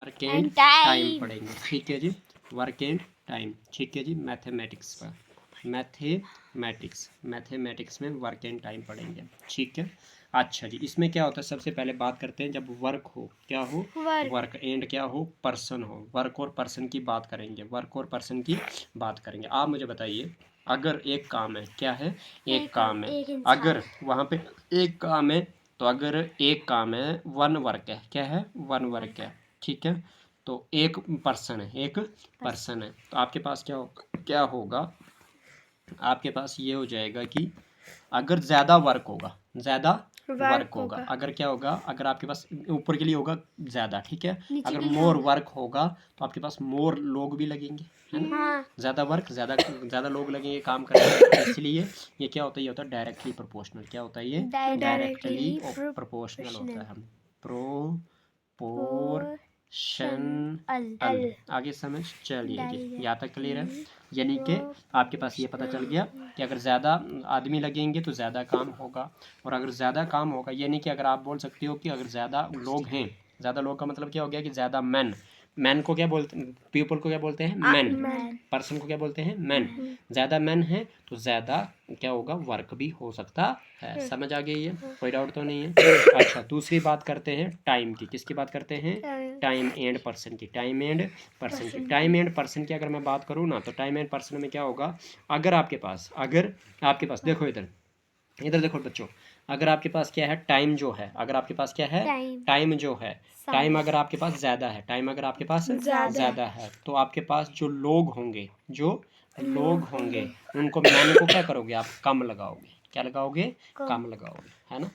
Work and time पढ़ेंगे, ठीक है जी। वर्क एंड टाइम, ठीक है जी। मैथमेटिक्स पर मैथमेटिक्स में वर्क एंड टाइम पढ़ेंगे, ठीक है। अच्छा जी, इसमें क्या होता है, सबसे पहले बात करते हैं, जब वर्क हो, क्या हो, वर्क एंड क्या हो, पर्सन हो। वर्क और पर्सन की बात करेंगे, वर्क और पर्सन की बात करेंगे। आप मुझे बताइए, अगर एक काम है, क्या है, एक काम है, अगर वहाँ पे एक काम है, तो अगर एक काम है, वन वर्क है, क्या है, वन वर्क है, ठीक है। तो एक पर्सन है, एक पर्सन है, तो आपके पास क्या होगा, आपके पास ये हो जाएगा कि अगर ज़्यादा वर्क होगा, ज़्यादा वर्क होगा, अगर क्या होगा, अगर आपके पास ऊपर के लिए होगा ज़्यादा, ठीक है। अगर मोर वर्क होगा तो आपके पास मोर लोग भी लगेंगे, है ना। ज़्यादा वर्क, ज़्यादा लोग लगेंगे काम करने में, इसलिए ये क्या होता है, ये होता है डायरेक्टली प्रोपोर्शनल। क्या होता है ये, डायरेक्टली प्रोपोर्शनल होता है। प्रोपोर्शनल, आगे समझ, चलिए जी, यहाँ तक क्लियर है। यानी कि आपके पास ये पता चल गया कि अगर ज़्यादा आदमी लगेंगे तो ज़्यादा काम होगा, और अगर ज़्यादा काम होगा, यानी कि अगर आप बोल सकते हो कि अगर ज़्यादा लोग हैं, ज़्यादा लोग का मतलब क्या हो गया कि ज़्यादा मैन को क्या बोलते हैं, पीपल को क्या बोलते हैं, मैन, पर्सन को क्या बोलते हैं, मैन। ज़्यादा मैन है तो ज़्यादा क्या होगा, वर्क भी हो सकता है। समझ आ गई है, कोई डाउट तो नहीं है। अच्छा, दूसरी बात करते हैं टाइम की। किसकी बात करते हैं, टाइम एंड पर्सन की। टाइम एंड पर्सन की, टाइम एंड पर्सन की अगर मैं बात करूँ ना, तो टाइम एंड पर्सन में क्या होगा, अगर आपके पास देखो इधर देखो बच्चों, अगर आपके पास क्या है, टाइम जो है, अगर आपके पास क्या है, टाइम जो है, टाइम अगर आपके पास ज़्यादा है, टाइम अगर आपके पास ज़्यादा है, तो आपके पास जो लोग होंगे उनको मैन को क्या करोगे आप, कम लगाओगे। क्या लगाओगे, कम लगाओगे, है ना।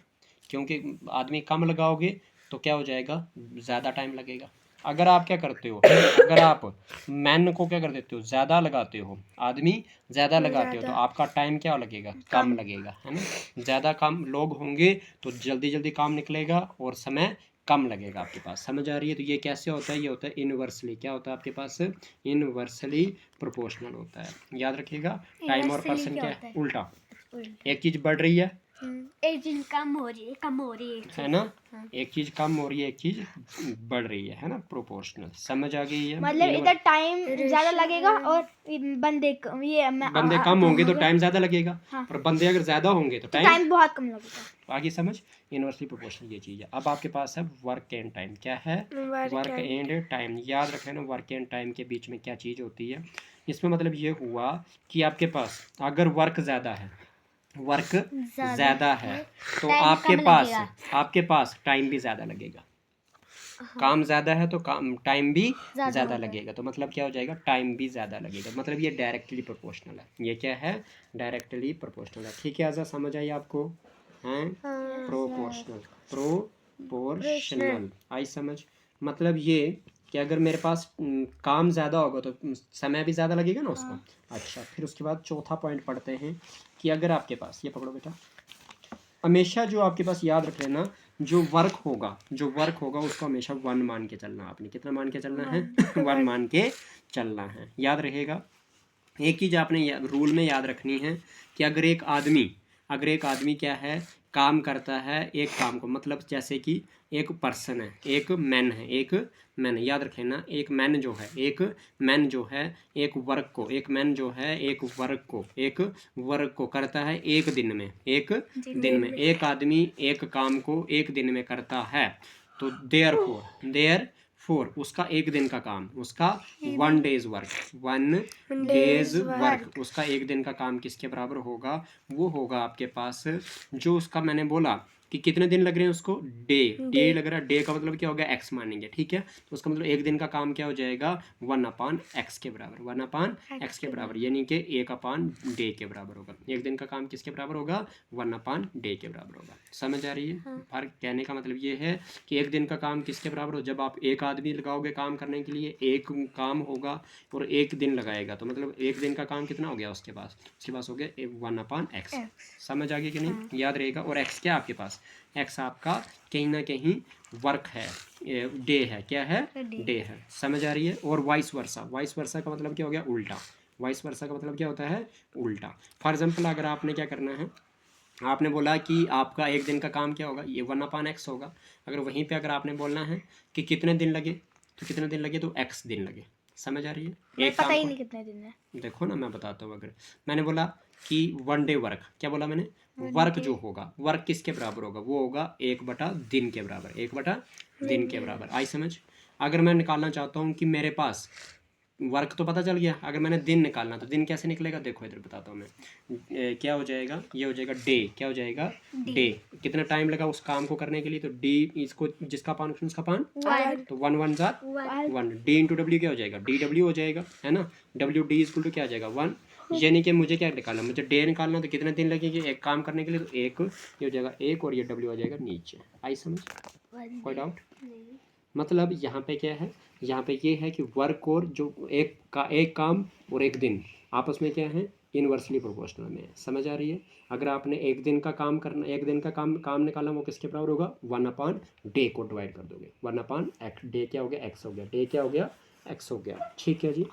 क्योंकि आदमी कम लगाओगे तो क्या हो जाएगा, ज़्यादा टाइम लगेगा। अगर आप क्या करते हो, अगर आप मैन को क्या कर देते हो, ज़्यादा लगाते हो, आदमी ज़्यादा लगाते हो, तो आपका टाइम क्या लगेगा, कम लगेगा, है ना। ज़्यादा काम लोग होंगे तो जल्दी जल्दी काम निकलेगा और समय कम लगेगा आपके पास। समझ आ रही है। तो ये कैसे होता है, ये होता है इनवर्सली, क्या होता है आपके पास, इनवर्सली प्रोपोर्शनल होता है। याद रखिएगा, टाइम और पर्सन क्या है, उल्टा। एक चीज़ बढ़ रही है, एक चीज कम हो रही है ना। एक चीज कम हो रही है, एक चीज बढ़ रही है ना, प्रोपोर्शनल। समझ आ गई है। मतलब इधर टाइम ज्यादा लगेगा और बंदे कम होंगे तो टाइम ज्यादा लगेगा, और बंदे अगर ज्यादा होंगे तो टाइम बहुत कम लगेगा। आगे समझ, इनवर्सली प्रोपोर्शनल ये चीज है। अब आपके पास है वर्क एंड टाइम। क्या है, वर्क एंड टाइम। याद रखें ना, वर्क एंड टाइम के बीच में क्या चीज होती है। इसमें मतलब ये हुआ कि आपके पास अगर वर्क ज्यादा है, तो आपके पास टाइम भी ज़्यादा लगेगा। काम ज़्यादा है तो टाइम भी ज़्यादा लगेगा। तो मतलब क्या हो जाएगा, टाइम भी ज़्यादा लगेगा। मतलब ये डायरेक्टली प्रोपोर्शनल है। ये क्या है, डायरेक्टली प्रोपोर्शनल है। ठीक है, आजा समझ आई आपको, हैं। प्रोपोर्शनल आई समझ। मतलब ये कि अगर मेरे पास काम ज़्यादा होगा तो समय भी ज़्यादा लगेगा ना उसको। अच्छा, फिर उसके बाद चौथा पॉइंट पढ़ते हैं कि अगर आपके पास, ये पकड़ो बेटा, हमेशा जो आपके पास याद रख लेना, जो वर्क होगा उसको हमेशा वन मान के चलना। आपने कितना मान के चलना है, वन मान के चलना है। याद रहेगा। एक चीज़ आपने रूल में याद रखनी है कि अगर एक आदमी क्या है, काम करता है एक काम को, मतलब जैसे कि एक पर्सन है, एक मैन है, याद रखें ना, एक मैन जो है एक वर्क को करता है एक दिन में, एक आदमी एक काम को एक दिन में करता है। तो देयर फोर उसका एक दिन का काम, उसका 1 डेज वर्क, उसका एक दिन का काम किसके बराबर होगा, वो होगा आपके पास, जो उसका मैंने बोला कि कितने दिन लग रहे हैं उसको, डे लग रहा है। डे का मतलब क्या हो गया, एक्स मानेंगे, ठीक है। तो उसका मतलब एक दिन का काम क्या हो जाएगा, 1/x के बराबर, यानी कि 1/डे के बराबर होगा। एक दिन का काम किसके बराबर होगा, 1/डे के बराबर होगा। समझ आ रही है। फर्क कहने का मतलब ये है कि एक दिन का काम किसके बराबर हो, जब आप एक आदमी लगाओगे काम करने के लिए, एक काम होगा और एक दिन लगाएगा, तो मतलब एक दिन का काम कितना हो गया उसके पास हो गया 1/x। समझ आ गई कि नहीं, याद रहेगा। और x क्या आपके पास, x आपका कहीं ना कहीं वर्क है, डे है, क्या है, डे है। समझ आ रही है। और वाइस वर्सा का मतलब क्या हो गया, उल्टा। वाइस वर्सा का मतलब क्या होता है, उल्टा। फॉर एग्जाम्पल, अगर आपने क्या करना है, आपने बोला कि आपका एक दिन का काम क्या होगा, ये 1/x होगा। अगर वहीं पे अगर आपने बोलना है कि कितने दिन लगे, तो कितने दिन लगे, तो x दिन लगे। समझ आ रही है? मुझे एक पता काम ही को नहीं कितने दिन है। देखो ना, मैं बताता हूँ। अगर मैंने बोला कि 1 डे वर्क, क्या बोला मैंने, वर्क जो होगा, वर्क किसके बराबर होगा, वो होगा 1/दिन के बराबर, 1/दिन के बराबर। आई समझ? अगर मैं निकालना चाहता हूँ कि मेरे पास वर्क तो पता चल गया, अगर मैंने दिन निकालना तो दिन कैसे निकलेगा, देखो इधर बताता हूँ मैं। क्या हो जाएगा, ये हो जाएगा डे, क्या हो जाएगा डे। कितना टाइम लगा उस काम को करने के लिए, तो डी, इसको जिसका पान उसका पान, तो 1 1 जार 1, डी इंटू डब्ल्यू क्या हो जाएगा, डी डब्ल्यू हो जाएगा, है ना। डब्ल्यू डी इक्वल टू क्या आ जाएगा 1। यानी कि मुझे क्या निकालना, मुझे डे निकालना, तो कितने दिन लगेंगे एक काम करने के लिए, तो एक ये हो जाएगा एक, और ये डब्ल्यू आ जाएगा नीचे। आई समझ? कोई डाउट? मतलब यहाँ पे क्या है, यहाँ पे ये है कि वर्क और जो एक काम और एक दिन आपस में क्या है, इनवर्सली प्रोपोर्शनल में है। समझ आ रही है? अगर आपने एक दिन का काम करना, एक दिन का काम निकालना, वो किसके बराबर होगा, 1/डे को डिवाइड कर दोगे, 1/x, डे क्या हो गया, x हो गया, डे क्या हो गया, x हो गया। ठीक है जी,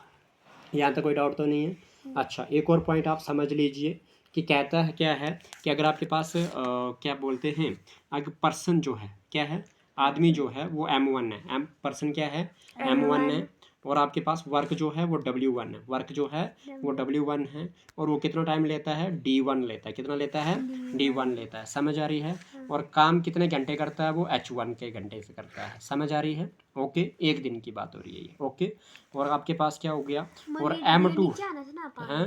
यहाँ तक कोई डाउट तो नहीं है? अच्छा, एक और पॉइंट आप समझ लीजिए कि कहता है क्या है कि अगर आपके पास क्या बोलते हैं, अगर पर्सन जो है, क्या है, आदमी जो है वो M1 है, एम पर्सन क्या है, M1 है, और आपके पास वर्क जो है वो W1 है, वर्क जो है वो W1 है, और वो कितना टाइम लेता है, D1 लेता है, कितना लेता है, D1 लेता है। समझ आ रही है? और काम कितने घंटे करता है, वो H1 के घंटे से करता है। समझ आ रही है? ओके, एक दिन की बात हो रही है ये। ओके, और आपके पास क्या हो गया, और M2 है,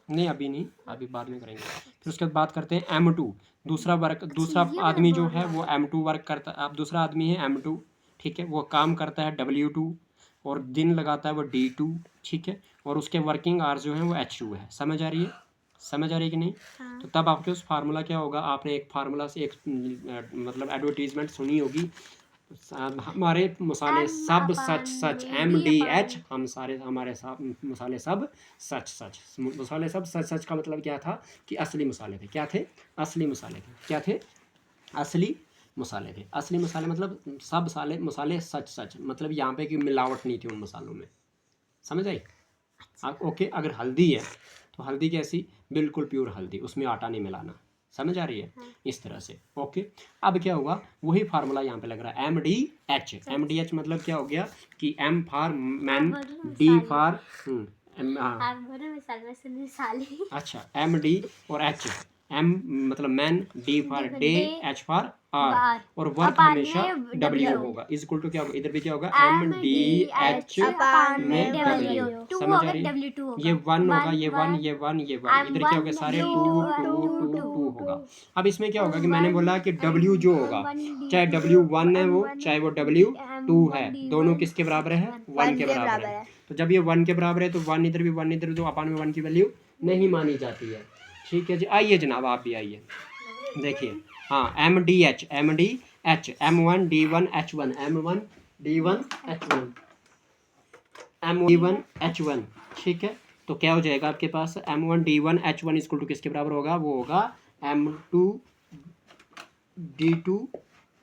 नहीं अभी नहीं, अभी बाद में करेंगे। फिर उसके बाद बात करते हैं M2, दूसरा वर्क, दूसरा आदमी जो है वो M2 वर्क करता है। अब दूसरा आदमी है M2, ठीक है, वो काम करता है W2, और दिन लगाता है वो D2, ठीक है, और उसके वर्किंग आवर्स जो है वो H2 है। समझ आ रही है? समझ आ रही है कि नहीं? तो तब आपके उस फार्मूला क्या होगा, आपने एक फार्मूला से एक मतलब एडवर्टीजमेंट सुनी होगी, हमारे मसाले सब सच सच, MDH, हम सारे हमारे सब मसाले सब सच सच। मसाले सब सच सच का मतलब क्या था, कि असली मसाले थे। क्या थे, असली मसाले थे। क्या थे, असली मसाले थे। असली मसाले मतलब सब साले मसाले सच सच, मतलब यहाँ पे की मिलावट नहीं थी उन मसालों में। समझ आई? ओके, अगर हल्दी है तो हल्दी कैसी, बिल्कुल प्योर हल्दी, उसमें आटा नहीं मिलाना। समझ आ रही है? इस तरह से। ओके, अब क्या हुआ, वही फार्मूला यहाँ पे लग रहा है, MDH। MDH मतलब क्या हो गया कि M for man, D for अच्छा, MD और H, M मतलब man, D for day, H for hour, और वर्क हमेशा W होगा। इज इक्वल टू क्या होगा, इधर भी क्या होगा, MDH में W। समझ आ रही है? ये 1 होगा, ये 1, ये 1, ये 1, इधर क्या होगा, सारे 2 2 2 2 होगा। अब इसमें क्या होगा कि मैंने बोला कि W जो होगा, चाहे W1 है वो, चाहे वो W2 है, दोनों किसके बराबर है, 1 के बराबर है। तो जब ये 1 के बराबर है तो 1 इधर भी 1 इधर, तो अपान में 1 की वैल्यू नहीं मानी जाती है। ठीक है जी, आइए जनाब, आप भी आइए, देखिए। हाँ, MDH, MDH, M1 D1 H1, M1 D1 H1, M1 H1, ठीक है। तो क्या हो जाएगा आपके पास, M1 D1 H1 equal to किसके बराबर होगा, वो होगा M2 D2,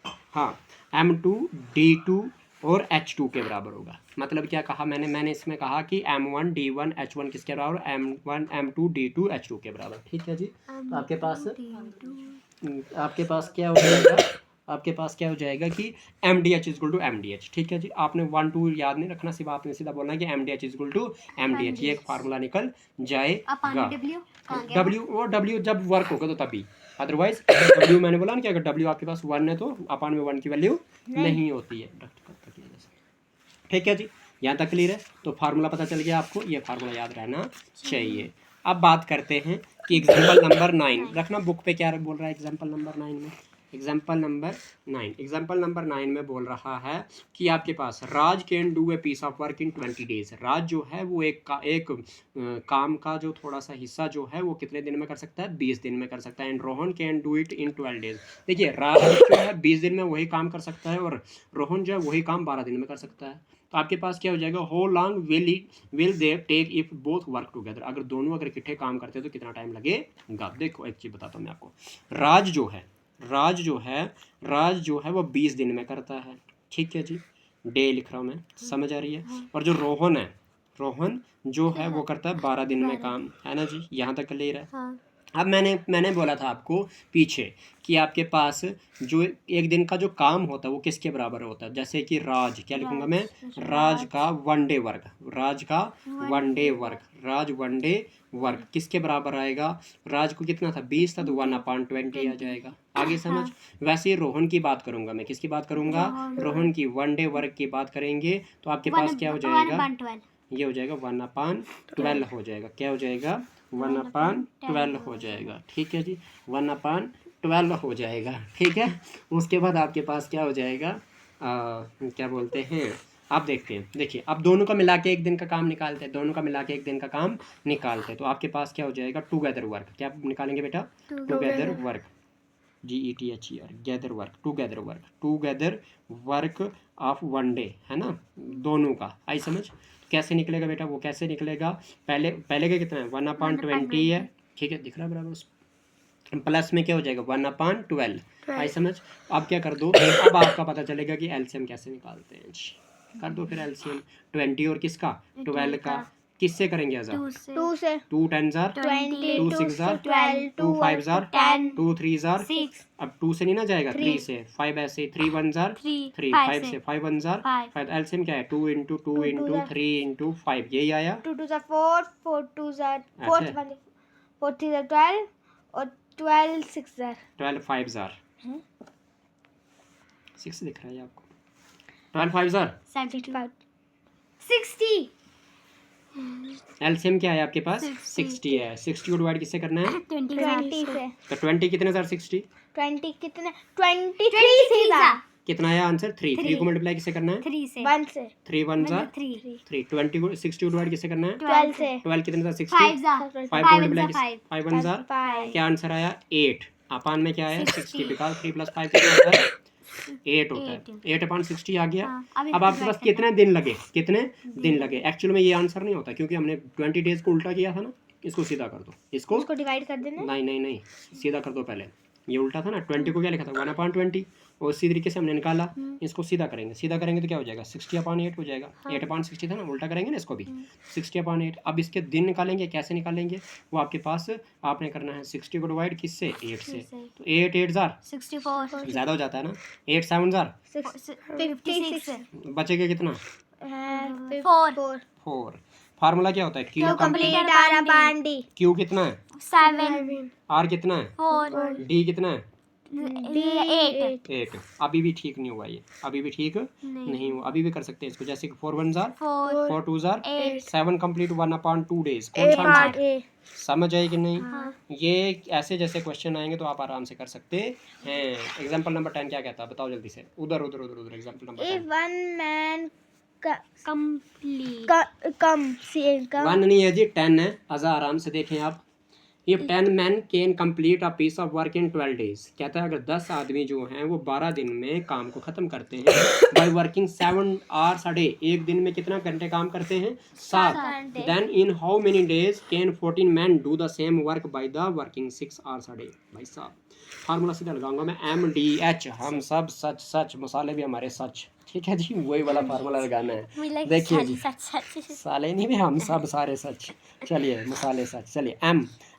हाँ, M2 D2 और H2 के बराबर होगा। मतलब क्या कहा मैंने इसमें कहा कि M1 D1 H1 किसके बराबर, M1 M2 D2 H2 के बराबर। ठीक है जी, तो आपके पास क्या हो जाएगा, आपके पास क्या हो जाएगा कि MDH इक्वल टू MDH। ठीक है जी, आपने 1 2 याद नहीं रखना, सिर्फ आपने सीधा बोलना है कि MDH इक्वल टू MDH, ये एक फार्मूला निकल जाएगा। W, वो W जब वर्क होगा तो तभी, अदरवाइज W मैंने बोला ना कि अगर W आपके पास 1 है तो अपान में 1 की वैल्यू नहीं होती है। ठीक है जी, यहाँ तक क्लियर है? तो फार्मूला पता चल गया आपको, ये फार्मूला याद रहना चाहिए। अब बात करते हैं कि एग्जाम्पल नंबर 9 रखना, बुक पे क्या बोल रहा है एग्जाम्पल नंबर 9 में। एग्जाम्पल नंबर 9 में बोल रहा है कि आपके पास Raj can do a piece of work in 20 days. Raj जो है वो एक काम का जो थोड़ा सा हिस्सा जो है वो कितने दिन में कर सकता है, 20 दिन में कर सकता है। And Rohan can do it in 12 days. देखिए, राज जो है 20 दिन में वही काम कर सकता है, और रोहन जो है वही काम 12 दिन में कर सकता है। तो आपके पास क्या हो जाएगा, how long will they take if both work together. अगर दोनों अगर इकट्ठे काम करते हैं तो कितना टाइम लगेगा। देखो, एक चीज़ बताता हूँ मैं आपको, राज जो है वो 20 दिन में करता है। ठीक है जी, डे लिख रहा हूँ मैं, समझ आ रही है? और जो रोहन जो है वो करता है 12 दिन में काम, है ना जी? यहाँ तक क्लियर है? अब मैंने बोला था आपको पीछे कि आपके पास जो एक दिन का जो काम होता है वो किसके बराबर होता है। जैसे कि राज, क्या लिखूंगा मैं, राज का वन डे वर्क, राज का वन डे वर्क, राज वन डे वर्क किसके बराबर आएगा। राज को कितना था, 20 था, तो 1/20 आ जाएगा। आगे समझ। वैसे ही रोहन की बात करूंगा मैं, किसकी बात करूंगा, रोहन की वन डे वर्क की बात करेंगे तो आपके पास क्या हो जाएगा, ये हो जाएगा 1/12 हो जाएगा। क्या हो जाएगा, 1/12 हो जाएगा। ठीक है जी, 1/12 हो जाएगा। ठीक है। उसके बाद आपके पास क्या हो जाएगा, क्या बोलते हैं, आप देखते हैं, देखिए अब दोनों का मिला के एक दिन का काम निकालते हैं, दोनों का मिला के एक दिन का काम निकालते हैं। तो आपके पास क्या हो जाएगा, टुगेदर वर्क, क्या निकालेंगे बेटा, together work, GETHER, gather work, together work of one day, है ना, दोनों का। आई समझ। कैसे निकलेगा बेटा, वो कैसे निकलेगा, पहले का कितना है, 1/20 है। ठीक है, दिख रहा है बराबर, उस प्लस में क्या हो जाएगा 1/12। आई समझ। अब क्या कर दो, अब आपका पता चलेगा कि एलसीएम कैसे निकालते हैं। कर दो फिर एलसीएम, 20 और किसका, 12 का, किससे करेंगे आजाद, 2 से 2 10 जार, 20, 2 6 जार, 12, 2 5 जार, 10, 2 3 जार, 6, अब 2 से नहीं ना जाएगा, 3 से, 5 ऐसे, 3 1 जार, 3 5 से, 5 1 जार, 5 एलसीएम क्या है, 2 × 2 × 3 × 5, यही आया। 2 2 जार 4, 4 2 जार 4 अच्छा। 4 3 जार 12 और 12 6 जार 12 5 जार, 6 दिख रहा है आपको, 12 5 जार 75 60 एलसीएम क्या है आपके पास, 60 है। 60 को डिवाइड किससे करना है, 20 से तो 20 कितने जार 60, 20 कितने 23 से कितना आया आंसर, 3 को मल्टीप्लाई किससे करना है, 3 से 1 से 3 1 जार 3, 20 को 60 को डिवाइड किससे करना है, 12 से 12 कितने जार 60, 5 जार 5 को मल्टीप्लाई 5 1 जार, 5 क्या आंसर आया 8, अपान में क्या आया 60, बिकॉज 3 + 5 कितना होता है 8 होता है, 8/60 आ गया। अब आपके पास कितने दिन लगे, एक्चुअल में ये आंसर नहीं होता क्योंकि हमने 20 डेज को उल्टा किया था ना, इसको सीधा कर दो, इसको डिवाइड कर देना। नहीं सीधा कर दो, पहले ये उल्टा था ना, 20 को क्या लिखा था 1/20, और इसी तरीके से हमने निकाला, इसको सीधा करेंगे तो क्या हो जाएगा 60/8 हो जाएगा। 8/60 था ना, उल्टा करेंगे ना इसको भी, 60/8। अब इसके दिन निकालेंगे, कैसे निकालेंगे, वो आपके पास आपने करना है 60 को डिवाइड किससे, 8 से, तो 8 8 जार 64 ज़्यादा हो जाता है ना, 8 7 जार 56 बचेगा कितना, 4 फार्मूला क्या होता है, Q complete R upon D Q कितना है, 7 आर कितना है, 4 डी कितना है, डी 8 8। अभी भी ठीक नहीं हुआ ये, अभी भी ठीक नहीं हुआ, अभी भी कर सकते हैं इसको, जैसे कि 4 1 जार 4 2 जार 7 कंप्लीट 1/2 डेज, कौन सा आंसर समझ आए कि नहीं। ये ऐसे जैसे क्वेश्चन आएंगे तो आप आराम से कर सकते हैं। एग्जांपल नंबर 10 क्या कहता है, बताओ जल्दी से, उधर example number 10। One man complete one नहीं है जी, 10 है। आराम से देखें आप, ये 10 man can complete a piece of work in 12 days. कहता है अगर 10 आदमी जो हैं वो 12 दिन में काम को ख़त्म करते हैं by working 7 hours a day, एक दिन में कितना घंटे काम करते हैं, 7। Then in how many days can 14 man do the same work by the working 6 hours a day. भाई साहब फार्मूला सीधा लगाऊंगा मैं, MDH, हम सब सच सच, मसाले भी हमारे सच। ठीक है जी, वही वाला फार्मूला लगाना है। देखिए जी, साले नहीं भी, हम सब सारे सच। चलिए मसाले सच। चलिए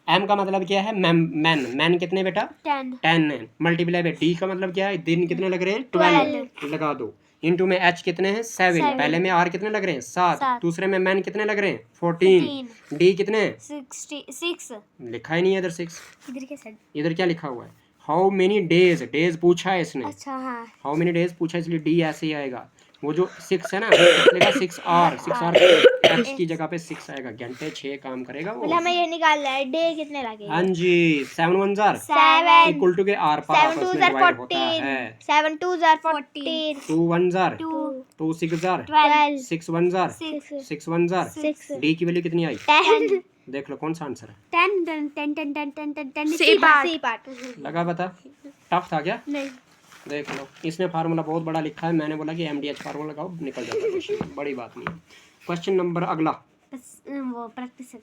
एम का मतलब क्या है, मैन कितने बेटा, 10 मल्टीप्लाई बाय डी का मतलब क्या है, दिन कितने लग रहे हैं, 12 लगा दो, इनटू में एच कितने हैं, 7, पहले में आर कितने लग रहे हैं, 7, दूसरे में मैन कितने लग रहे हैं, 14, डी कितने हैं, 6 लिखा ही नहीं है इधर 6, इधर के साइड, इधर क्या लिखा हुआ है, हाउ मेनी डेज पूछा है इसने, अच्छा हाँ, हाउ मेनी डेज पूछा, इसलिए डी ऐसे ही आएगा। वो जो 6 है ना, लिखा 6 आर एच की जगह पे 6 आएगा, घंटे 6 काम करेगा वो। हमें ये निकालना है डे कितने लगेंगे। हाँ जी, 7 1 जार 7 इक्वल टू के आर पार 7 2 जार 14 7 2 जार 14 2 1 जार 2 6 जार 12 6 1 जार 6 1 जार 6 डी की वैल्यू कितनी आई, 10 देख लो कौन सा आंसर है, 10 सी पार्ट लगा पता, टफ था क्या, नहीं, देख लो इसने फार्मूला बहुत बड़ा लिखा है, मैंने बोला कि MDH फार्मूला लगाओ, निकल जाता है क्वेश्चन, बड़ी बात नहीं है। क्वेश्चन नंबर अगला, वो प्रैक्टिस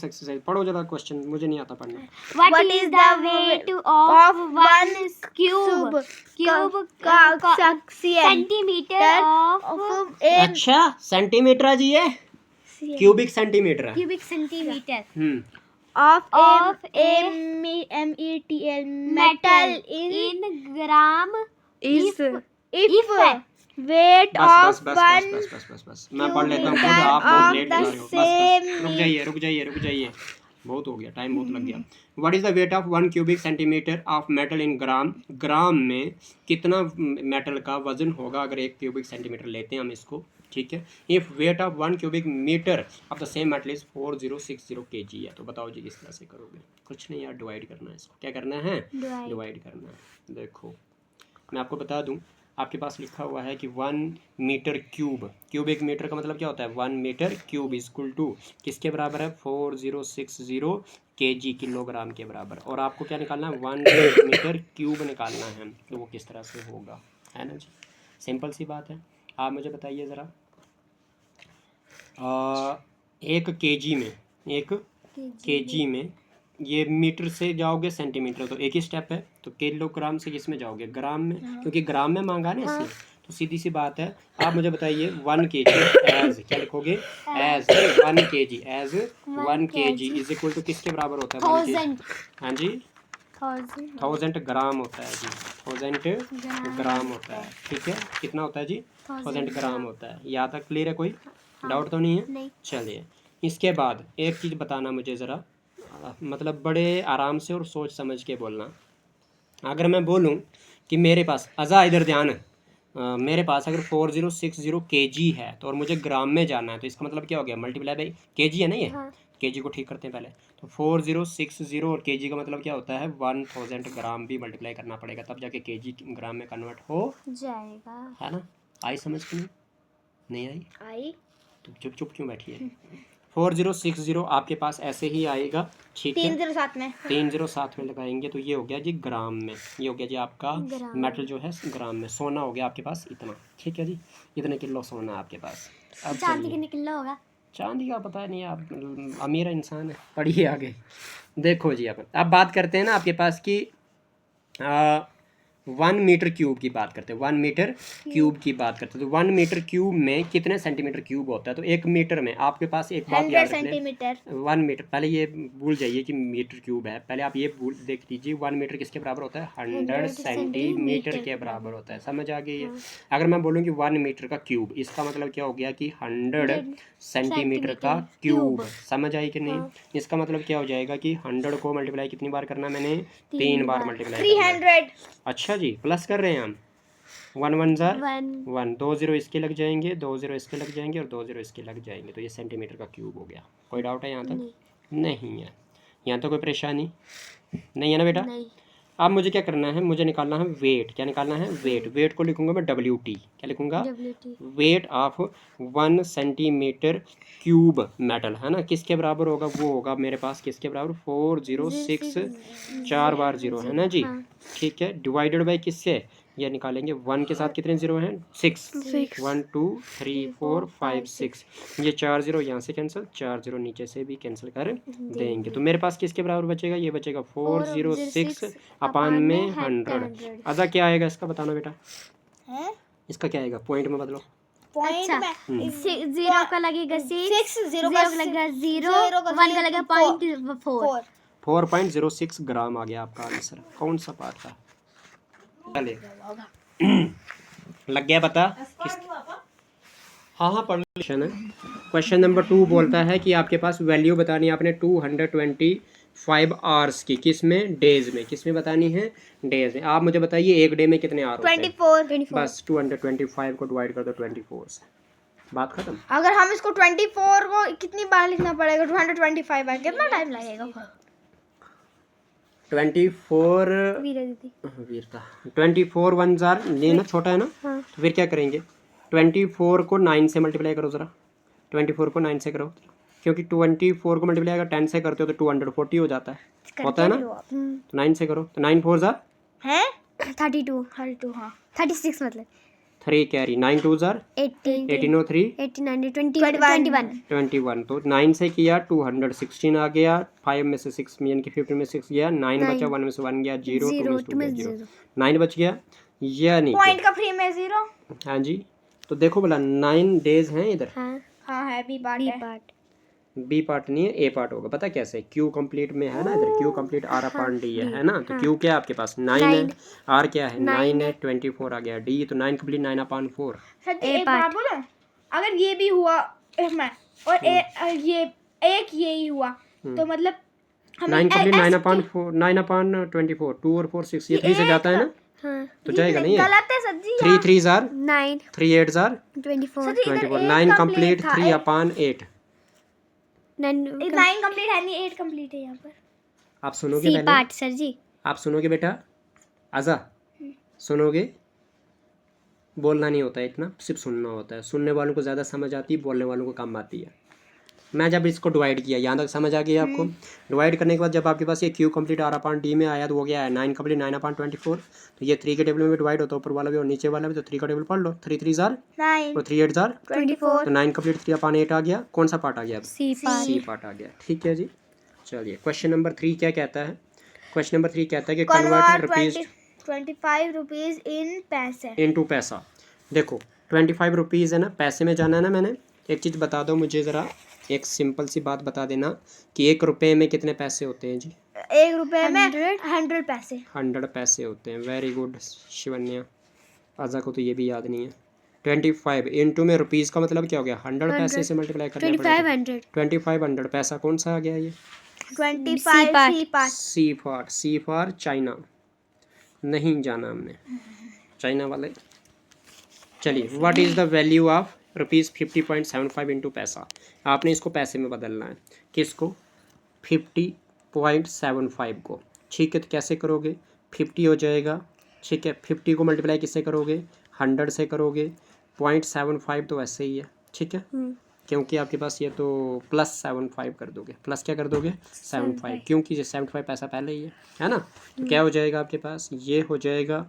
एक्सरसाइज पढ़ो जरा, क्वेश्चन मुझे नहीं आता पढ़ना। What is the weight of one cube का सेंटीमीटर ऑफ अच्छा सेंटीमीटर है जी, ये क्यूबिक सेंटीमीटर है। Cubic centimetre of a metal in gram Is if weight बस of बस बस one बस बस बस बस बस मैं पढ़ लेता हूँ खुद, meter आप बहुत of लेट the बता रहे हो। बस same रुक जाइए रुक जाइए रुक जाइए, बहुत हो गया, टाइम बहुत लग गया। What is the weight of 1 cubic centimetre of metal in gram, gram में कितना मेटल का वजन होगा अगर 1 क्यूबिक सेंटीमीटर लेते हैं हम इसको, ठीक है। If weight of 1 cubic metre of the same metal is 4060 kg है, तो बताओ जी किस तरह से करोगे। कुछ नहीं यार, डिवाइड करना है इसको, क्या करना है, डिवाइड करना है। देखो मैं आपको बता दूं, आपके पास लिखा हुआ है कि 1 मीटर क्यूब, क्यूब 1 मीटर का मतलब क्या होता है, 1 मीटर क्यूब इक्वल टू किसके बराबर है, 4060 kg, किलोग्राम के बराबर। और आपको क्या निकालना है, 1 मीटर क्यूब निकालना है, तो वो किस तरह से होगा, है ना जी। सिंपल सी बात है। आप मुझे बताइए ज़रा, 1 kg में, 1 kg में ये मीटर से जाओगे सेंटीमीटर, तो एक ही स्टेप है, तो किलोग्राम से किस में जाओगे, ग्राम में, क्योंकि ग्राम में मांगा ना इसलिए। तो सीधी सी बात है। आप मुझे बताइए 1 kg एज, क्या लिखोगे, as 1 kg, as 1 kg is equal to किसके बराबर होता है, 1 kg, हाँ जी 1000 ग्राम होता है जी, 1000 ग्राम होता है, ठीक है। कितना होता है जी, 1000 ग्राम होता है। यहाँ तक क्लियर है, कोई डाउट तो नहीं है। चलिए इसके बाद एक चीज़ बताना मुझे ज़रा, मतलब बड़े आराम से और सोच समझ के बोलना। अगर मैं बोलूं कि मेरे पास, अज़ा इधर ध्यान, मेरे पास अगर 4060 kg है तो और मुझे ग्राम में जाना है, तो इसका मतलब क्या हो गया, मल्टीप्लाई बाई kg है ना ये, kg को ठीक करते हैं पहले। तो 4060 और kg का मतलब क्या होता है, 1000 ग्राम भी मल्टीप्लाई करना पड़ेगा, तब जाके kg ग्राम में कन्वर्ट हो जाएगा, है ना। आई समझ के नहीं आई, आई तो चुप चुप क्यों बैठी है। 4060 आपके पास ऐसे ही आएगा, ठीक है। 307 में 307 में लगाएंगे तो ये हो गया जी ग्राम में, ये हो गया जी आपका मेटल जो है ग्राम में। सोना हो गया आपके पास इतना, ठीक है जी, इतने किलो सोना आपके पास। अब चांदी कितने किलो होगा, चांदी का पता नहीं, आप अमीर इंसान है, पढ़िए आगे। देखो जी अब बात करते हैं ना आपके पास की 1 मीटर क्यूब की बात करते हैं, 1 मीटर क्यूब की बात करते हैं। तो 1 मीटर क्यूब में कितने सेंटीमीटर क्यूब होता है, तो 1 मीटर में आपके पास एक बात 100 याद रख लें, सेंटीमीटर 1 मीटर, पहले ये भूल जाइए कि मीटर क्यूब है, पहले आप ये भूल देख लीजिए 1 मीटर किसके बराबर होता है, 100 सेंटीमीटर के बराबर होता है। समझ आ गई है। अगर मैं बोलूँ कि 1 मीटर का क्यूब, इसका मतलब क्या हो गया कि 100 सेंटीमीटर का क्यूब। समझ आई कि नहीं। इसका मतलब क्या हो जाएगा कि 100 को मल्टीप्लाई कितनी बार करना है मैंने, 3 बार मल्टीप्लाई 300 अच्छा जी, प्लस कर रहे हैं हम, 1 1 जार 1, 2 0 इसके लग जाएंगे, 2 0 इसके लग जाएंगे और 2 0 इसके लग जाएंगे, तो ये सेंटीमीटर का क्यूब हो गया। कोई डाउट है यहाँ तक, नहीं है यहाँ तो कोई परेशानी नहीं है ना बेटा। अब मुझे क्या करना है, मुझे निकालना है वेट। क्या निकालना है, वेट। वेट को लिखूंगा मैं WT, क्या लिखूंगा, wait of 1 centimetre cube metal, है ना, किसके बराबर होगा, वो होगा मेरे पास किसके बराबर, 406, 4 बार 0 है ना जी, ठीक है। डिवाइडेड बाई किससे, ये निकालेंगे 1 के साथ कितने 0 हैं, 6, 1 2 3 4 5 6, ये 4 0 यहाँ से कैंसिल, 4 0 नीचे से भी कैंसिल कर देंगे, तो मेरे पास किसके बराबर बचेगा, ये बचेगा 406 अपान में 100। अदा क्या आएगा इसका, बताना बेटा, इसका क्या आएगा, पॉइंट में बदलो, पॉइंट में 0 का लगेगा 6, 0 का लगेगा 0, 1 का लगेगा 0.4, 4.06 ग्राम आ गया आपका आंसर। कौन सा पार्ट था, चले लग गया पता किस, हाँ पढ़ लो। क्वेश्चन नंबर 2 बोलता है कि आपके पास वैल्यू बतानी है आपने 225 आवर्स की, किस में, डेज में, किस में बतानी है, डेज में। आप मुझे बताइए एक डे में कितने आवर होते हैं, 24 बस 225 को डिवाइड कर दो 24 से, बात खत्म। अगर हम इसको 24 को कितनी बार लिखना पड़ेगा, 225 बार, कितना टाइम लगेगा, 24 वीरता 24 1 जार, ये ना छोटा है ना, तो फिर क्या करेंगे, 24 को 9 से मल्टीप्लाई करो ज़रा, 24 को 9 से करो, क्योंकि 24 को मल्टीप्लाई अगर 10 से करते हो तो 240 हो जाता है, होता है ना, तो 9 से करो, तो 9 4 जार है 32 हाँ 36 मतलब 3 कैरी, 9 2 जार 18 और 3 89 21, तो 9 से किया 216 आ गया, 5 में से 6 यानी कि 15 में 6 गया, 9 बचा, 1 में से 1 गया, 0 2 में 2 गया, 9 बच गया, यानी पॉइंट का फ्री में 0, हाँ जी। तो देखो बोला 9 डेज हैं इधर, हाँ है बी पार्ट बी पार्ट नहीं है, ए पार्ट होगा। पता कैसे, क्यू कंप्लीट में है ना, इधर Q complete R upon D है ना, तो क्यू क्या है आपके पास 9 है, आर क्या है 9 है, 24 आ गया, डी तो 9 कंप्लीट 9 अपॉन 4। सर जी एक बात बोलो, अगर ये भी हुआ मैं और ये एक ये ही हुआ तो मतलब 9 कंप्लीट 9 अपॉन 4, 9 अपॉन 24, 2 और 4 6, ये 3 से जाता है ना, हाँ तो जाएगा नहीं है। गलत है सर जी। 3 3 jar 9 3 8 jar 24 24, 9 complete 3 upon 8। 9 9 complete है नहीं, 8 कंप्लीट है यहाँ पर। आप सुनोगे सी पहले, पार्ट सर जी। आप सुनोगे बेटा, आजा सुनोगे, बोलना नहीं होता है इतना, सिर्फ सुनना होता है। सुनने वालों को ज़्यादा समझ आती है, बोलने वालों को कम आती है। मैं जब इसको डिवाइड किया, यहाँ तक समझ आ गया आपको। डिवाइड करने के बाद जब आपके पास ये Q complete R upon D में आया तो वो क्या है 9 कंप्लीट 9 अपॉन 24, तो ये 3 के टेबल में डिवाइड होता है, ऊपर वाला भी और नीचे वाला भी, तो 3 का टेबल पढ़ लो, 3 3 जार 9 और 3 8 जार 24 तो 9 कंप्लीट 3 अपॉन 8 आ गया। कौन सा पार्ट आ गया अब, सी पार्ट। सी पार्ट आ गया। ठीक है जी, चलिए क्वेश्चन नंबर 3 क्या कहता है। क्वेश्चन नंबर 3 कहता है कि कन्वर्ट रुपीज 25 रुपीज इन पैसे इनटू पैसा। देखो 25 रुपीज़ है ना, पैसे में जाना है ना। मैंने एक चीज़ बता दो मुझे ज़रा, एक सिंपल सी बात बता देना कि 1 रुपये में कितने पैसे होते हैं जी। 1 रुपए में 100 पैसे। 100 पैसे होते हैं। वेरी गुड शिवन्या, आजा को तो ये भी याद नहीं है। 25 इंटू में रुपीज़ का मतलब क्या हो गया, 100 पैसे से मल्टीप्लाई करना पड़ेगा। 2500 पैसा कौन सा आ गया ये, 25 सी फॉर चाइना। नहीं जाना हमने चाइना वाले। चलिए what is the value of rupees 50.75 into पैसा। आपने इसको पैसे में बदलना है। किसको, 50.75 को। ठीक है, तो कैसे करोगे, 50 हो जाएगा। ठीक है, 50 को मल्टीप्लाई किससे करोगे, 100 से करोगे। 0.75 तो ऐसे ही है। ठीक है, क्योंकि आपके पास ये तो +75 कर दोगे। प्लस क्या कर दोगे 75, क्योंकि ये 75 पैसा पहले ही है ना। तो क्या हो जाएगा आपके पास, ये हो जाएगा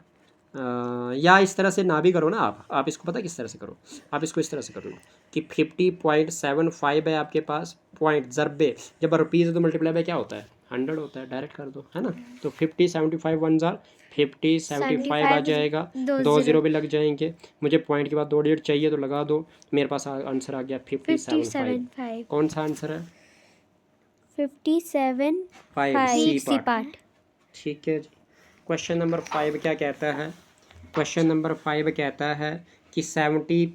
या इस तरह से ना भी करो ना आप इसको पता किस तरह से करो, आप इसको इस तरह से करो कि 50.75 है आपके पास, पॉइंट ज़रबे जब रुपीज़ है तो मल्टीप्लाई बाय क्या होता है 100 होता है, डायरेक्ट कर दो है ना। तो 50 75 1 जार 50 75 आ जाएगा, 2 0 भी लग जाएंगे। मुझे पॉइंट के बाद 2 डिजिट चाहिए तो लगा दो। मेरे पास आंसर आ गया 57.5। कौन सा आंसर है 57.5 सी पार्ट। ठीक है जी। क्वेश्चन नंबर 5 क्या कहता है, क्वेश्चन नंबर 5 कहता है कि 70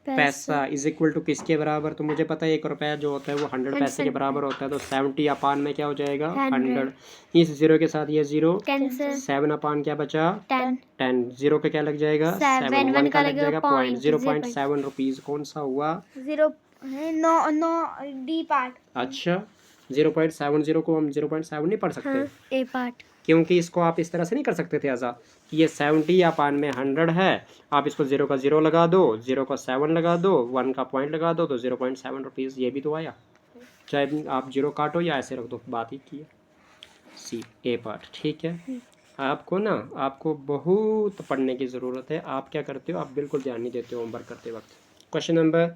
पैसा इज इक्वल टू किसके बराबर। तो मुझे पता है 1 रुपया जो होता है वो 100 पैसे के बराबर होता है। तो 70 अपान में क्या हो जाएगा 100, इस 0 के साथ ये 0 7 अपान क्या बचा 10 0 का क्या लग जाएगा 7 1 का लग जाएगा 0.7 रुपीज़। कौन सा हुआ 0 नो डी पार्ट। अच्छा 0.70 को हम 0.7 नहीं पढ़ सकते ए पार्ट, क्योंकि इसको आप इस तरह से नहीं कर सकते थे आज़ा कि ये 70 अपान में 100 है, आप इसको 0 का 0 लगा दो, 0 का 7 लगा दो, 1 का पॉइंट लगा दो, तो 0.7 रुपीज़ ये भी तो आया। चाहे आप 0 काटो या ऐसे रख दो, बात ही की है। सी ए पार्ट। ठीक है, आपको ना आपको बहुत पढ़ने की ज़रूरत है। आप क्या करते हो, आप बिल्कुल ध्यान नहीं देते हो होमवर्क करते वक्त। क्वेश्चन नंबर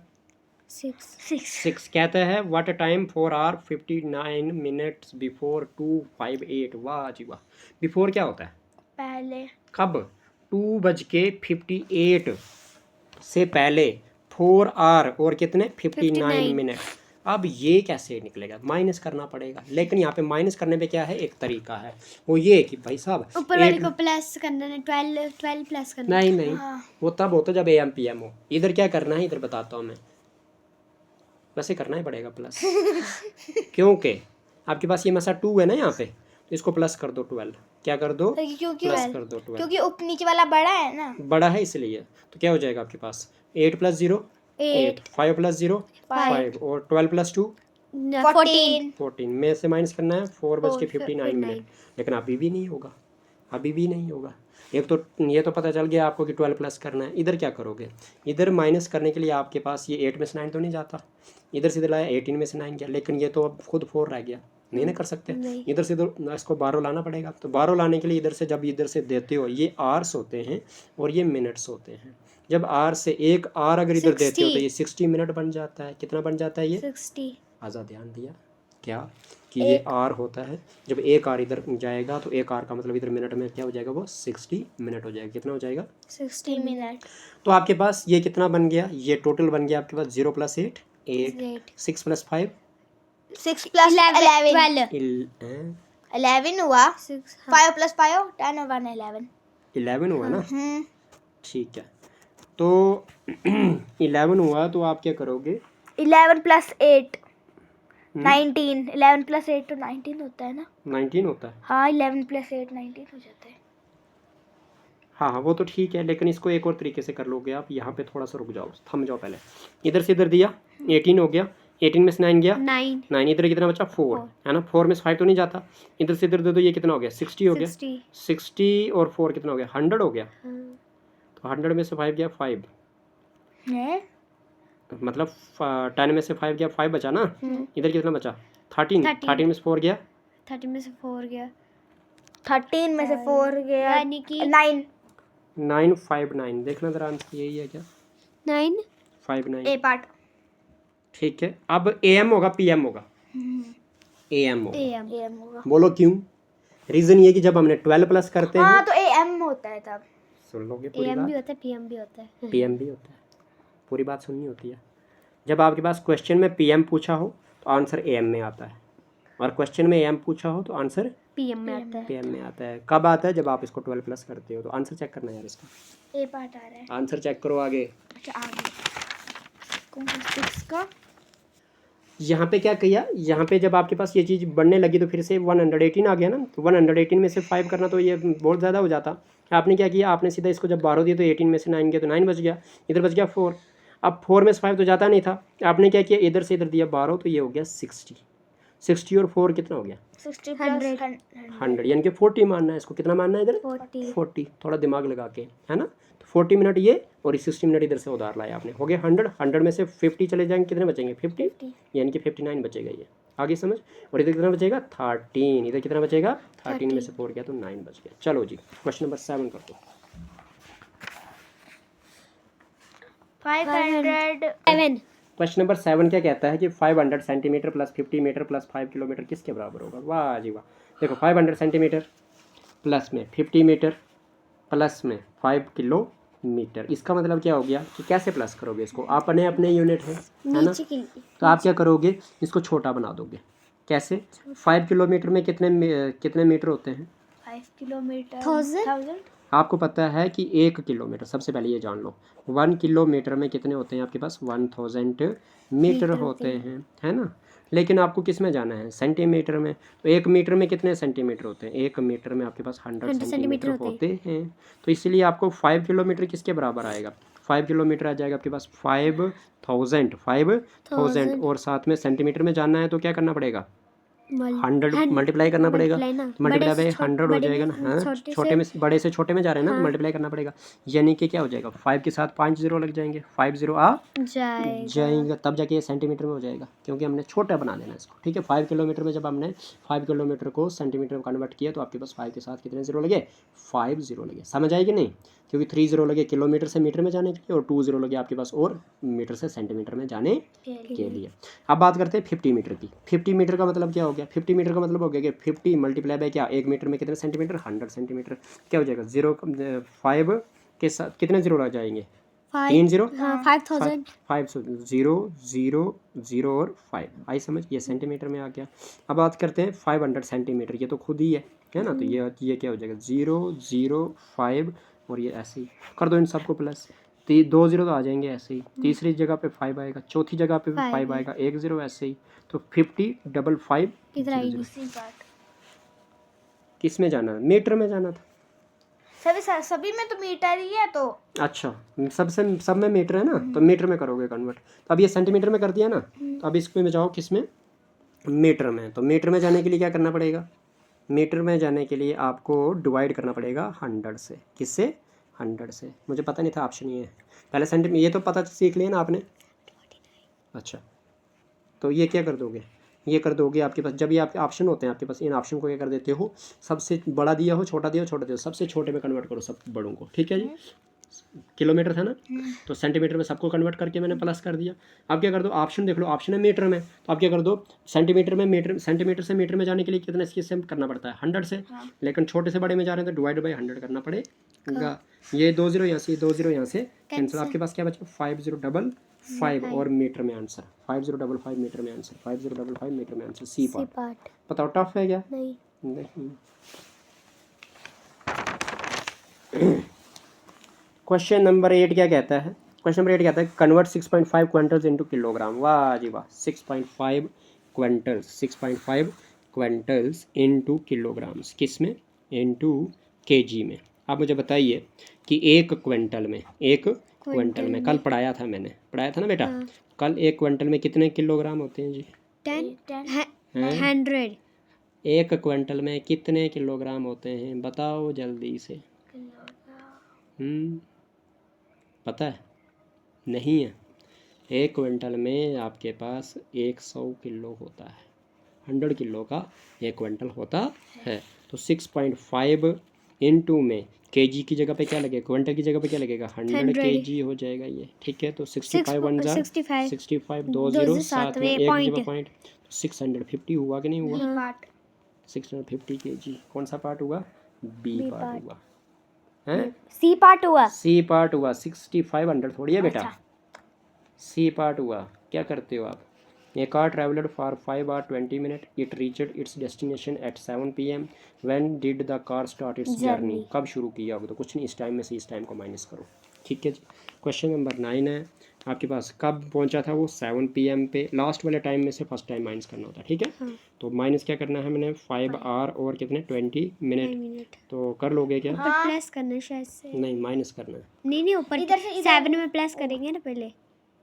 6 कहता है what time 4 hour 59 minutes before 258। वाह जी वाह, बिफोर क्या होता है पहले, कब 2:58 से पहले 4 आवर और कितने 59 मिनट। अब ये कैसे निकलेगा, माइनस करना पड़ेगा। लेकिन यहाँ पे माइनस करने पे क्या है, एक तरीका है, वो ये कि भाई साहब ऊपर वाले को प्लस करना है, 12 प्लस करना। नहीं वो तब होता जब AM PM हो। इधर क्या करना है, इधर बताता हूँ मैं, वैसे करना ही पड़ेगा प्लस क्योंकि आपके पास ये मसा 2 है ना यहाँ पे, तो इसको प्लस कर दो 12। क्या कर दो, प्लस कर दो 12, क्योंकि नीचे वाला बड़ा है ना, बड़ा है इसलिए। तो क्या हो जाएगा आपके पास 8 + 0 8, 5 + 0 5 और 12 + 2 14 में से माइनस करना है 4:59 मिनट। लेकिन अभी भी नहीं होगा, अभी भी नहीं होगा। एक तो ये तो पता चल गया आपको कि 12 प्लस करना है। इधर क्या करोगे, इधर माइनस करने के लिए आपके पास ये 8 में से 9 तो नहीं जाता, इधर से इधर लाया 18 में से 9 गया, लेकिन ये तो अब खुद 4 रह गया, नहीं ना कर सकते। इधर से इधर इसको 12 लाना पड़ेगा। तो 12 लाने के लिए इधर से जब इधर से देते हो, ये आवर्स होते हैं और ये मिनट्स होते हैं। जब आर से एक आर अगर इधर देते हो तो ये 60 मिनट बन जाता है। कितना बन जाता है ये 60। आज़ा ध्यान दिया क्या कि ये आर होता है। जब एक आर इधर जाएगा तो एक आर का मतलब इधर मिनट में क्या हो जाएगा, वो 60 मिनट हो जाएगा। कितना हो जाएगा 60 मिनट। तो आपके पास ये कितना बन गया, ये टोटल बन गया आपके पास 0 + 8 8 6 + 5 6 + 11 12 11 हुआ, 6 5 + 5 10 और 1 11। 11 हुआ ना, ठीक है। तो 11 हुआ तो आप क्या करोगे? 11 + 8 19, 11 + 8 तो 19 होता है ना? 19 होता है। हाँ 11 + 8 19 हो जाता है। हाँ हाँ वो तो ठीक है, लेकिन इसको एक और तरीके से कर लोगे आप। यहाँ पे थोड़ा सा रुक जाओ, थम जाओ पहले। इधर से इधर दिया 18 हो गया, 18 में से 9 गया 9 9, इधर कितना बचा 4 है ना, 4 में से 5 तो नहीं जाता, इधर से इधर दे दो, ये कितना हो गया 60 हो गया। 60 60 और 4 कितना हो गया 100 हो गया। हाँ। तो 100 में से 5 गया 5, है मतलब 10 में से 5 गया 5 बचा ना। इधर कितना बचा 13, 13 में से 4 गया 30 में से 4 गया, 13 में से 4 गया यानी कि 9 9 5 9। देखना जरा आंसर यही है क्या? 9 5 9 ए पार्ट। ठीक है। अब AM होगा PM होगा? AM होगा। AM एम होगा। बोलो क्यों? रीजन ये कि जब हमने 12 प्लस करते हाँ हैं, तो एम होता है तब। सुन लोगे पूरी AM भी बात, होता है PM भी होता है। PM भी होता है, पूरी बात सुननी होती है। जब आपके पास क्वेश्चन में PM पूछा हो तो आंसर AM में आता है, और क्वेश्चन में AM पूछा हो तो आंसर PM में आता है। PM में आता है। कब आता है? जब आप इसको 12 प्लस करते हो। तो आंसर चेक करना यार इसका, ए पार्ट आ रहा है। आंसर चेक करो आगे। अच्छा आगे कौन सा 6 का? यहाँ पे क्या किया, यहाँ पे जब आपके पास ये चीज़ बढ़ने लगी तो फिर से 118 आ गया ना। तो 118 में से 5 करना तो ये बहुत ज़्यादा हो जाता। आपने क्या किया, आपने सीधा इसको जब 12 दिया तो 18 में से 9 गया तो 9 बच गया, इधर बच गया 4। अब 4 में से 5 तो जाता नहीं था, आपने क्या किया, इधर से इधर दिया 12 तो ये हो गया 60। 60 और 4 कितना हो गया 60 + 100, यानी कि 40 मानना है इसको। कितना मानना है इधर 40। थोड़ा दिमाग लगा के, है ना। तो 40 मिनट ये और 60 मिनट इधर से उधार लाया आपने, हो गया 100। 100 में से 50 चले जाएंगे, कितने बचेंगे 50, यानी कि 59 बचेगा ये। आगे समझ। और इधर कितना बचेगा 13, इधर कितना बचेगा 13 में से 4 गया तो 9 बच गया। चलो जी क्वेश्चन नंबर 7 कर दो। 500 क्वेश्चन नंबर 7 क्या कहता है कि 500 centimetre plus 50 metre plus 5 kilometre किसके बराबर होगा? वाह जी वाह। देखो 500 सेंटीमीटर प्लस में 50 मीटर प्लस में 5 किलोमीटर, इसका मतलब क्या हो गया कि कैसे प्लस करोगे इसको? अपने अपने यूनिट है ना, नीचे की तो आप क्या करोगे, इसको छोटा बना दोगे। कैसे? 5 किलोमीटर में कितने मीटर होते हैं? 5 किलोमीटर 1000 आपको पता है कि 1 किलोमीटर, सबसे पहले ये जान लो 1 किलोमीटर में कितने होते हैं आपके पास 1000 मीटर होते हैं, है ना। लेकिन आपको किस में जाना है? सेंटीमीटर में। तो 1 मीटर में कितने सेंटीमीटर होते हैं? 1 मीटर में आपके पास 100 सेंटीमीटर होते हैं। तो इसलिए आपको 5 किलोमीटर किसके बराबर आएगा? 5 किलोमीटर आ जाएगा आपके पास 5000 और साथ में सेंटीमीटर में जाना है तो क्या करना पड़ेगा 100 मल्टीप्लाई करना पड़ेगा। मल्टीप्लाई बाई 100 हो जाएगा ना। हाँ छोटे में बड़े से छोटे में जा रहे हैं ना, तो मल्टीप्लाई करना पड़ेगा। यानी कि क्या हो जाएगा 5 के साथ 5 जीरो लग जाएंगे, 5 जीरो आ जाएगा, तब जाके ये सेंटीमीटर में हो जाएगा, क्योंकि हमने छोटा बना देना इसको। ठीक है, 5 किलोमीटर में जब हमने 5 किलोमीटर को सेंटीमीटर में कन्वर्ट किया तो आपके पास 5 के साथ कितने जीरो लगे 5 जीरो लगे। समझ आएगी नहीं? क्योंकि 3 जीरो लगे किलोमीटर से मीटर में जाने के लिए और 2 जीरो लगे आपके पास और मीटर से सेंटीमीटर में जाने के लिए। अब बात करते हैं 50 मीटर की। 50 मीटर का मतलब क्या हो गया? 50 मीटर का मतलब हो गया कि 50 मल्टीप्लाई बाय क्या 1 मीटर में कितने सेंटीमीटर 100 सेंटीमीटर। क्या हो जाएगा 5 के साथ कितने जीरो लग जाएंगे 3 जीरो 5000 5 0 0 0 और 5 आई समझ। ये सेंटीमीटर में आ गया। अब बात करते हैं 500 सेंटीमीटर, ये तो खुद ही है ना। तो ये क्या हो जाएगा 0 0 5 और ये ऐसे ही कर दो इन सबको प्लस। 2 जीरो तो आ जाएंगे ऐसे ही, तीसरी जगह पे 5 आएगा, चौथी जगह पे भी 5 आएगा, 1 जीरो ऐसे ही। तो 50 डबल 5 इधर आएगी किस में जाना? मीटर में जाना था। सभी में तो मीटर ही है तो। अच्छा सब में मीटर है ना, तो मीटर में करोगे कन्वर्ट। तो अब ये सेंटीमीटर में कर दिया ना, तो अब इसमें में जाओ किस में मीटर में। तो मीटर में जाने के लिए क्या करना पड़ेगा? मीटर में जाने के लिए आपको डिवाइड करना पड़ेगा 100 से। किससे? 100 से। मुझे पता नहीं था ऑप्शन ये है, पहले सेंटीमीटर ये तो पता सीख लिया ना आपने। अच्छा तो ये क्या कर दोगे, ये कर दोगे आपके पास जब ये आपके ऑप्शन होते हैं आपके पास, इन ऑप्शन को क्या कर देते हो, सबसे बड़ा दिया हो छोटा दिया हो छोटा दिया हो, सबसे छोटे में कन्वर्ट करो सब बड़ों को। ठीक है जी। किलोमीटर था ना, तो सेंटीमीटर में सबको कन्वर्ट करके मैंने प्लस कर दिया। अब क्या कर दो, ऑप्शन देख लो, ऑप्शन है मीटर में, तो आप क्या कर दो सेंटीमीटर में मीटर, सेंटीमीटर से मीटर में जाने के लिए कितना इसके से करना पड़ता है 100 से। लेकिन छोटे से बड़े में जा रहे हैं तो डिवाइड बाई 100 करना पड़ेगा ये 2 0 यहाँ से, 2 0 यहाँ से कैंसिल। आपके पास क्या बचा? 5055 और मीटर में आंसर 5055 मीटर में आंसर 5055 मीटर में आंसर। सी पार्ट बताओ टफ है क्या? नहीं। नहीं। क्वेश्चन नंबर 8 क्या कहता है? क्वेश्चन नंबर 8 कहता है कन्वर्ट 6.5 क्विंटल्स इनटू किलोग्राम। वाह जी वाह, 6.5 क्विंटल्स इनटू किलोग्राम्स, किस में? इनटू केजी में। आप मुझे बताइए कि एक क्विंटल में कल पढ़ाया था ना बेटा? कल एक क्विंटल में कितने किलोग्राम होते हैं जी? 100। एक क्विंटल में कितने किलोग्राम होते हैं बताओ जल्दी से। पता है? नहीं है। एक क्विंटल में आपके पास 100 किलो होता है। 100 किलो का एक क्विंटल होता है। तो 6.5 इनटू में केजी की जगह पे क्या लगेगा? क्विंटल की जगह पे क्या लगेगा? 100 केजी हो जाएगा ये। ठीक है, तो 65 1 जा 65 2 0 7 में एक जगह पॉइंट, 650 हुआ कि नहीं हुआ? 650 केजी। कौन सा पार्ट हुआ? बी पार्ट हुआ है। सी पार्ट हुआ। 6500 थोड़ी है बेटा। सी पार्ट हुआ। क्या करते हो आप? A car traveled for 5 hours 20 minutes. It reached its destination at 7 p.m. When did the car start its journey? कब शुरू किया होगा? तो कुछ नहीं, इस टाइम में से इस टाइम को माइनस करो। ठीक है जी। क्वेश्चन नंबर 9 है आपके पास, कब पहुंचा था वो? 7 PM पे। लास्ट वाले टाइम में से फर्स्ट टाइम माइनस करना होता है। ठीक है, तो माइनस क्या करना है मैंने? 5 आवर और कितने? 20 मिनट। तो कर लोगे क्या? ऊपर प्लस करना है शायद से। नहीं, माइनस करना है। नहीं ऊपर इधर से 7 में प्लस करेंगे ना पहले।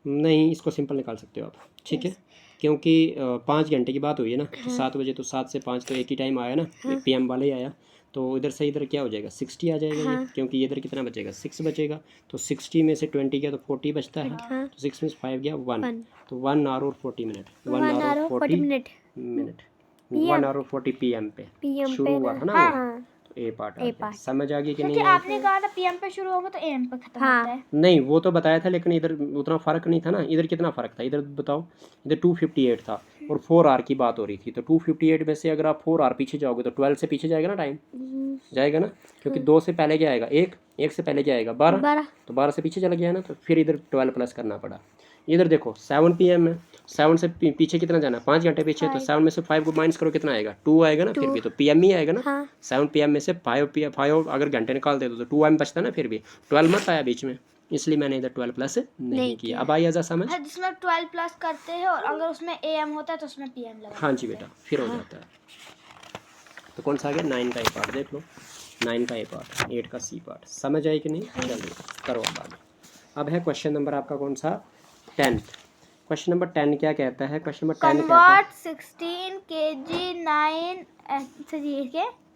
नहीं, इसको सिंपल निकाल सकते हो आप। ठीक है, क्योंकि 5 घंटे की बात हुई है ना। तो 7 बजे, तो 7 से 5 तो एक ही टाइम आया ना। PM वाला ही आया। तो इधर से इधर क्या हो जाएगा? 60 आ जाएगा ये, क्योंकि इधर कितना बचेगा? 6 बचेगा। तो 60 में से 20 गया तो 40 बचता है। तो 6 में से 5 गया 1, तो 1 आवर और 40 मिनट। 1 आवर और 40 मिनट 1 आवर और 40 PM पे शुरू हुआ था ना वो। ए पार्ट आ गया। समझ आ गई कि नहीं? आपने कहा था PM पे शुरू होगा तो AM पे खत्म होता है। नहीं, वो तो बताया था, लेकिन इधर उतना फ़र्क नहीं था ना। इधर कितना फ़र्क था? इधर बताओ। इधर 258 था और 4 आवर की बात हो रही थी। तो 258 में से अगर आप 4 आवर पीछे जाओगे तो 12 से पीछे जाएगा ना टाइम? जाएगा ना, क्योंकि 2 से पहले क्या आएगा? 1 से पहले क्या आएगा? 12। तो 12 से पीछे चला गया ना, तो फिर इधर 12 प्लस करना पड़ा। इधर देखो 7 PM है। 7 से पीछे कितना जाना? 5 घंटे पीछे। तो 7 में से 5 को माइनस करो, कितना आएगा? 2 आएगा ना। फिर भी तो PM ही आएगा ना। 7 PM में से 5 अगर घंटे निकाल दे तो 2 AM बचता ना। फिर भी 12 मत आया बीच में, इसलिए मैंने इधर 12 प्लस नहीं किया। अब आई आजा समझ? जिसमें 12 प्लस करते हैं और अगर उसमें AM होता है तो उसमें PM लगा। हाँ जी बेटा, फिर हो जाता है। तो कौन सा आ गया? 9 का ए पार्ट देख लो। 9 का ए पार्ट, 8 का सी पार्ट। समझ आई कि नहीं? चलिए करो अब आगे। अब है क्वेश्चन नंबर आपका कौन सा? 10। क्वेश्चन नंबर 10 क्या कहता है? क्वेश्चन नंबर 10 कहता है 16 kg 9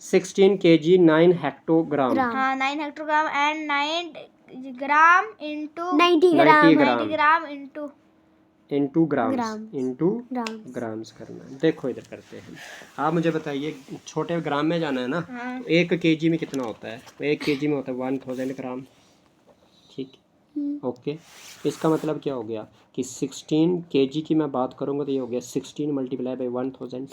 16 kg 9 हेक्टोग्राम। हाँ 9 hectogram and 9 gram into 90 gram into grams करना है। देखो इधर करते हैं। आप मुझे बताइए, छोटे ग्राम में जाना है ना। तो 1 kg में कितना होता है? तो 1 kg में होता है 1000 ग्राम। ठीक, ओके। इसका मतलब क्या हो गया कि 16 kg की मैं बात करूँगा तो ये हो गया 16 मल्टीप्लाई बाई 1000।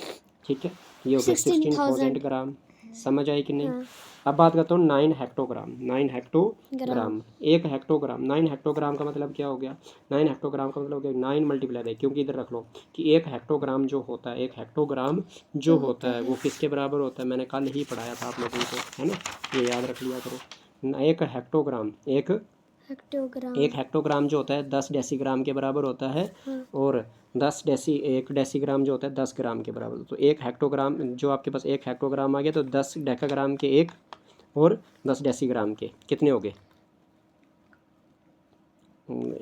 ठीक है, ये हो गया 16,000 ग्राम। समझ आई कि नहीं? अब बात करता हूँ 9 हेक्टोग्राम। 9 hectogram, 1 hectogram. 9 हेक्टोग्राम का मतलब क्या हो गया? 9 हेक्टोग्राम का मतलब हो गया 9 मल्टीप्लाई बाई, क्योंकि इधर रख लो कि 1 हेक्टोग्राम जो होता है, 1 हेक्टोग्राम जो होता है वो किसके बराबर होता है? मैंने कल ही पढ़ाया था आप लोगों को, है ना? ये याद रख लिया करो। 1 हेक्टोग्राम, 1 हेक्टोग्राम जो होता है 10 डेसीग्राम के बराबर होता है। और 1 डेसीग्राम जो होता है 10 ग्राम के बराबर। तो 1 हेक्टोग्राम जो आपके पास 1 हेक्टोग्राम आ गया, तो 10 डेकाग्राम के 1 और 10 डेसीग्राम के कितने हो गए?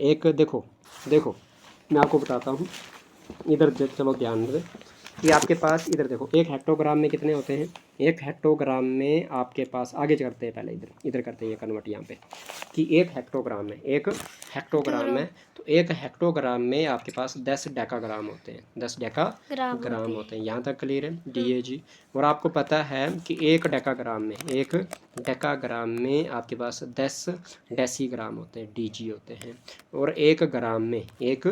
एक देखो मैं आपको बताता हूँ। इधर चलो ध्यान दें कि आपके पास इधर देखो 1 हेक्टोग्राम में कितने होते हैं? 1 हेक्टोग्राम में आपके पास, आगे करते हैं पहले इधर करते हैं ये कन्वर्ट यहाँ पे, कि 1 हेक्टोग्राम में 1 हेक्टोग्राम में, तो 1 हेक्टोग्राम में आपके पास 10 डेकाग्राम होते हैं। 10 डेकाग्राम होते हैं। यहाँ तक क्लियर है? DAG। और आपको पता है कि 1 डेकाग्राम में आपके पास 10 डेसीग्राम होते हैं, DG होते हैं। और 1 ग्राम में 1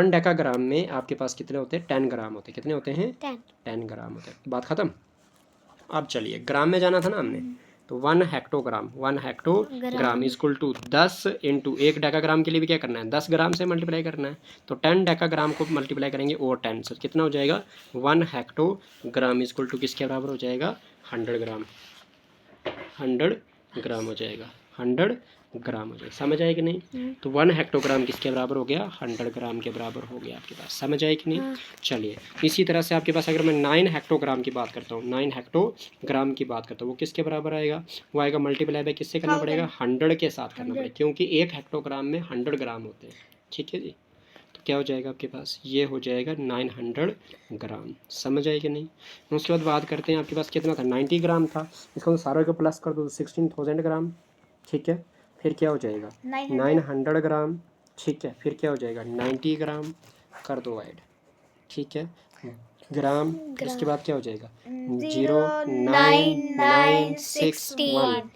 डेकाग्राम में आपके पास कितने होते हैं? 10 ग्राम होते हैं। कितने होते हैं? 10 ग्राम होते हैं। बात ख़त्म। अब चलिए ग्राम में जाना था ना हमने, तो 1 hectogram, 1 hectogram equal to 10 into 1 decagram के लिए भी क्या करना है, 10 ग्राम से मल्टीप्लाई करना है, तो 10 डेकाग्राम को मल्टीप्लाई करेंगे और 10 से कितना हो जाएगा, 1 हेक्टोग्राम इक्वल टू किसके बराबर हो जाएगा, 100 ग्राम, 100 ग्राम हो जाएगा, 100 ग्राम हो जाएगा। समझ आए कि नहीं? तो 1 हेक्टोग्राम किसके बराबर हो गया, 100 ग्राम के बराबर हो गया आपके पास। समझ आए कि नहीं? चलिए इसी तरह से आपके पास अगर मैं 9 हेक्टोग्राम की बात करता हूँ, 9 हेक्टोग्राम की बात करता हूँ, वो किसके बराबर आएगा, वो आएगा मल्टीप्लाई बाय किससे करना पड़ेगा, 100 के साथ करना पड़ेगा, क्योंकि 1 हेक्टोग्राम में 100 ग्राम होते हैं। ठीक है जी, तो क्या हो जाएगा आपके पास, ये हो जाएगा 900 ग्राम। समझ आए कि नहीं? उसके बाद बात करते हैं आपके पास कितना था, 90 ग्राम था, इसको सारों को प्लस कर दो तो 16,000 ग्राम। ठीक है, फिर क्या हो जाएगा 900 ग्राम। ठीक है, फिर क्या हो जाएगा 90 ग्राम, कर दो ऐड। ठीक है, ग्राम, फिर इसके बाद क्या हो जाएगा 09961,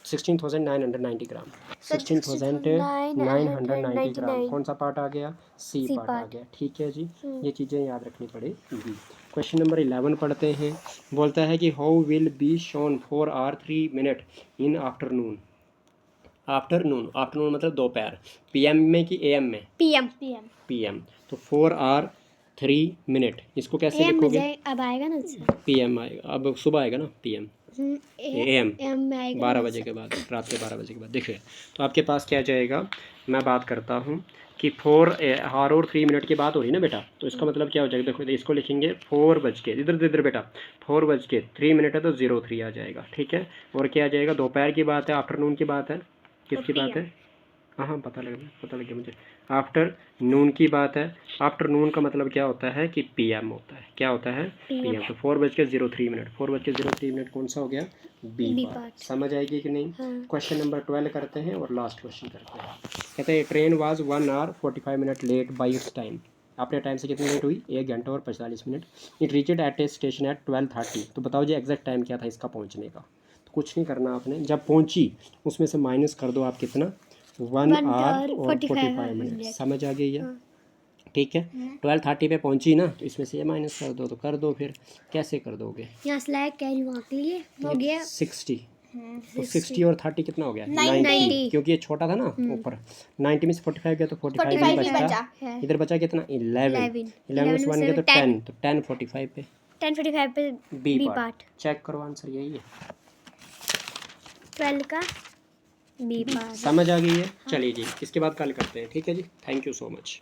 16,990 ग्राम, 16,990 ग्राम। कौन सा पार्ट आ गया, सी पार्ट आ गया। ठीक है जी, ये चीज़ें याद रखनी पड़ेगी। क्वेश्चन नंबर 11 पढ़ते हैं। बोलता है कि how will be shown 4 hour 3 minute in afternoon. Afternoon, afternoon मतलब दोपहर, पीएम में कि एएम में, पीएम। तो 4 आवर 3 मिनट, इसको कैसे लिखोगे, अब आएगा ना पीएम आएगा, अब सुबह आएगा ना, पीएम, एएम में आएगा 12 बजे के बाद, रात के 12 बजे के बाद। देखिए तो आपके पास क्या जाएगा, मैं बात करता हूँ कि 4 आवर और 3 मिनट की बात हो रही है ना बेटा, तो इसका मतलब क्या हो जाएगा, देखो इसको लिखेंगे 4 बज के, इधर बेटा 4 बज के 3 मिनट है तो 03 आ जाएगा। ठीक है, और क्या आ जाएगा, दोपहर की बात है, आफ्टरनून की बात है, किसकी बात है, हाँ पता लग गया मुझे, आफ्टर नून की बात है। आफ्टरनून का मतलब क्या होता है कि पीएम होता है, क्या होता है, पीएम। तो 4:03 मिनट, 4:03 मिनट कौन सा हो गया, बी पार्ट। समझ आएगी कि नहीं? क्वेश्चन नंबर 12 करते हैं और लास्ट क्वेश्चन करते हैं। कहते हैं train was 1 hour 45 minute late by its time, अपने टाइम से कितनी लेट हुई, 1 घंटा और 45 minute. It reached at a station at 12:30। तो बताओ जी एग्जैक्ट टाइम क्या था इसका पहुंचने का। तो कुछ नहीं करना आपने, जब पहुंची उसमें से माइनस कर दो आप कितना, 1 आवर और 45 मिनट। समझ आ गई है? ठीक है, 12:30 पे पहुंची ना, तो इसमें से ये माइनस कर दो, तो कर दो, फिर कैसे कर दोगे, यहाँ स्लैग कैरी वहाँ के लिए हो गया 60, तो 60 और 30 कितना हो गया 90, क्योंकि ये छोटा था ना ऊपर, 90 में से 45 गया तो 45 ही बचा, इधर बचा कितना 11 में से 1 गया तो 10, तो 10:45 पे 10:45 पे बी पार्ट। चेक करो आंसर यही है, 12 का बी पार्ट। समझ आ गई है? चलिए जी, इसके बाद कल करते हैं। ठीक है जी, थैंक यू सो मच।